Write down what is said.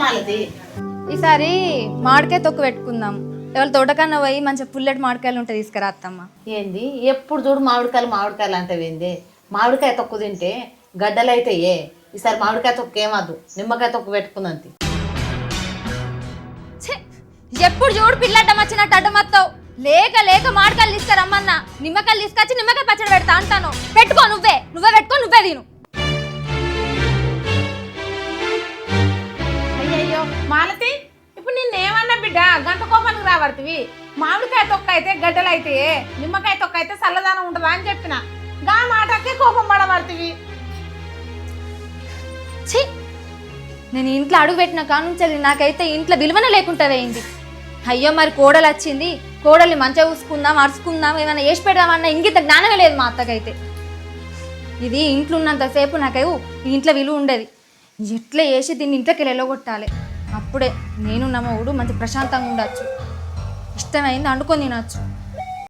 మాలతి. ఈసారి మామిడికాయ తొక్కు పెట్టుకుందాం. ఎవరు తోటకన్నా పోయి మంచిగా పుల్లెట్ మామిడికాయలు ఉంటే తీసుకురా అత్తమ్మ. ఏంది ఎప్పుడు చూడు మామిడికాయలు అంటవేంది? మామిడికాయ తొక్కు తింటే గడ్డలు అయితాయే. ఈసారి మామిడికాయ తొక్కు ఏమద్దు, నిమ్మకాయ తొక్కు పెట్టుకుందంతి. ఎప్పుడు చూడు పిల్లడ్డం వచ్చినట్టు అడ్డమత్తావు. లేక లేక మామిడికాయలు తీసుకురమ్మన్నా నిమ్మకాయలు తీసుకొచ్చి నిమ్మకాయ పచ్చడి పెడతా అంటాను. పెట్టుకో, నువ్వే పెట్టుకో, నువ్వే తిను. అయ్యయ్యో మాలతి, ఇప్పుడు నిన్నేమన్నా బిడ్డ గంట కోపానికి రాబడుతుంది. మామిడికాయ తొక్క అయితే గడ్డలు అయితే, నిమ్మకాయ తొక్క అయితే చల్లదానం ఉంటుందా అని చెప్పిన. గా మాటకే కోపం పడబడుతుంది. ఛీ, నేను ఇంట్లో అడుగు పెట్టిన కానుంచి నాకైతే ఇంట్లో విలువనే లేకుండా వేయింది. అయ్యో మరి కోడలు వచ్చింది, కోడల్ని మంచిగా చూసుకుందాం, అరుచుకుందాం, ఏమైనా వేసి పెడదామన్నా ఇంగిత జ్ఞానమే లేదు మా అత్తకైతే. ఇది ఇంట్లో ఉన్నంతసేపు నాకేవు ఈ ఇంట్లో విలువ ఉండేది. ఎట్లా వేసి దీన్ని ఇంట్లోకి వెళ్ళగొట్టాలి. అప్పుడే నేను నా మొగుడు మంచి ప్రశాంతంగా ఉండొచ్చు, ఇష్టమైంది వండుకొని తినచ్చు.